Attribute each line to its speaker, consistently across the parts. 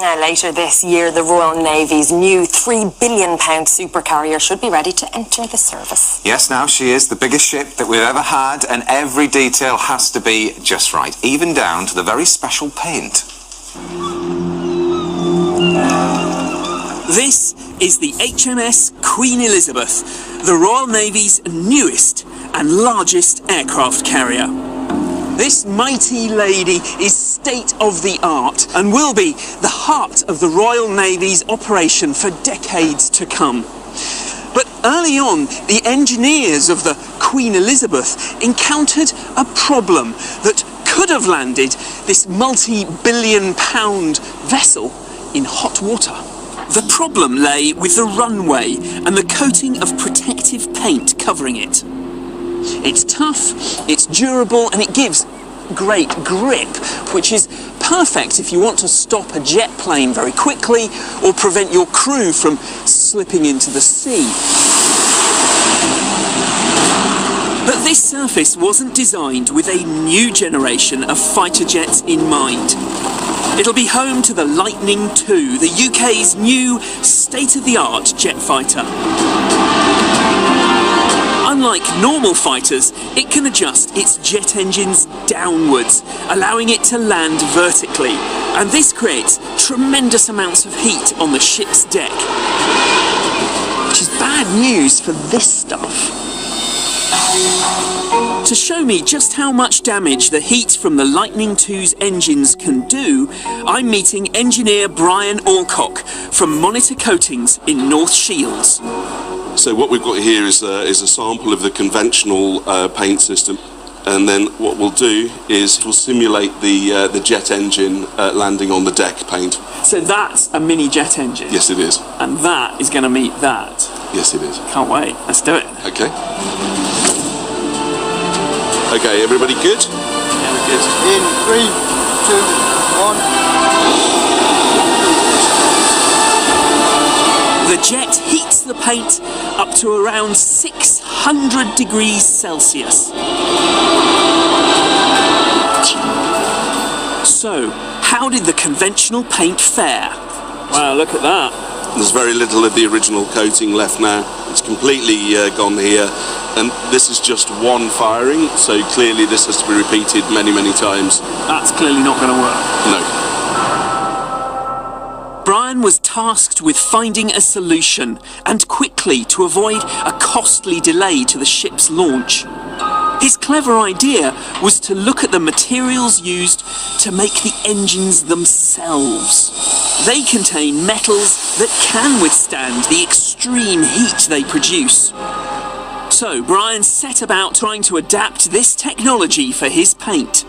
Speaker 1: Now, later this year, the Royal Navy's new £3 billion supercarrier should be ready to enter the service.
Speaker 2: Yes, now she is the biggest ship that we've ever had, and every detail has to be just right, even down to the very special paint.
Speaker 3: This is the HMS Queen Elizabeth, the Royal Navy's newest and largest aircraft carrier. This mighty lady is state-of-the-art and will be the heart of the Royal Navy's operation for decades to come. But early on, the engineers of the Queen Elizabeth encountered a problem that could have landed this multi-billion-pound vessel in hot water. The problem lay with the runway and the coating of protective paint covering it. It's tough, it's durable, and it gives great grip, which is perfect if you want to stop a jet plane very quickly or prevent your crew from slipping into the sea. But this surface wasn't designed with a new generation of fighter jets in mind. It'll be home to the Lightning II, the UK's new state-of-the-art jet fighter. Unlike normal fighters, it can adjust its jet engines downwards, allowing it to land vertically, and this creates tremendous amounts of heat on the ship's deck, which is bad news for this stuff. To show me just how much damage the heat from the Lightning II's engines can do, I'm meeting engineer Brian Alcock from Monitor Coatings in North Shields.
Speaker 4: So what we've got here is a sample of the conventional paint system, and then what we'll do is we'll simulate the jet engine landing on the deck paint.
Speaker 3: So that's a mini jet engine?
Speaker 4: Yes, it is.
Speaker 3: And that is going to meet that?
Speaker 4: Yes, it is.
Speaker 3: Can't wait. Let's do it.
Speaker 4: Okay. Okay, everybody good?
Speaker 3: Yeah, we're good.
Speaker 5: In 3, 2, 1.
Speaker 3: The jet heats the paint up to around 600 degrees Celsius. So, how did the conventional paint fare? Wow, look at that.
Speaker 4: There's very little of the original coating left now. It's completely gone here, and this is just one firing, so clearly this has to be repeated many, many times.
Speaker 3: That's clearly not going to work.
Speaker 4: No.
Speaker 3: Brian was tasked with finding a solution, and quickly, to avoid a costly delay to the ship's launch. His clever idea was to look at the materials used to make the engines themselves. They contain metals that can withstand the extreme heat they produce. So Brian set about trying to adapt this technology for his paint.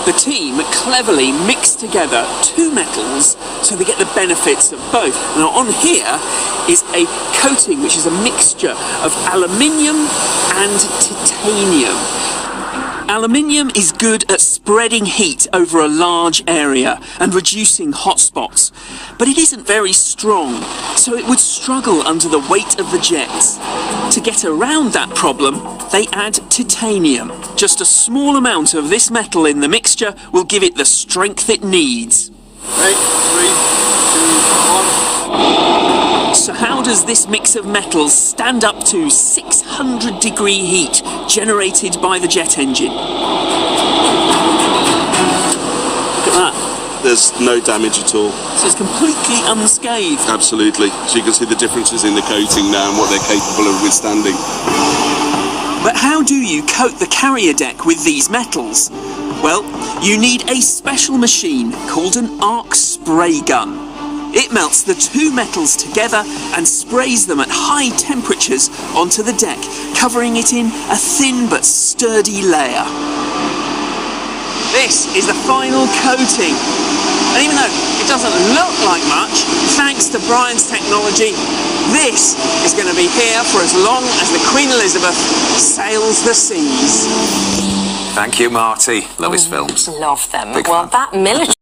Speaker 3: The team cleverly mixed together two metals so they get the benefits of both. Now on here is a coating which is a mixture of aluminium and titanium. Aluminium is good at spreading heat over a large area and reducing hot spots, but it isn't very strong, so it would struggle under the weight of the jets. To get around that problem, they add titanium. Just a small amount of this metal in the mixture will give it the strength it needs.
Speaker 5: 3, 2, 1.
Speaker 3: So how does this mix of metals stand up to 600 degree heat generated by the jet engine? Look at that.
Speaker 4: There's no damage at all.
Speaker 3: So it's completely unscathed.
Speaker 4: Absolutely. So you can see the differences in the coating now and what they're capable of withstanding.
Speaker 3: But how do you coat the carrier deck with these metals? Well, you need a special machine called an arc spray gun. It melts the two metals together and sprays them at high temperatures onto the deck, covering it in a thin but sturdy layer. This is the final coating. And even though it doesn't look like much, thanks to Brian's technology, this is going to be here for as long as the Queen Elizabeth sails the seas.
Speaker 2: Thank you, Marty. Love his films.
Speaker 1: Love them.
Speaker 2: Big
Speaker 1: Well,
Speaker 2: fan.
Speaker 1: that military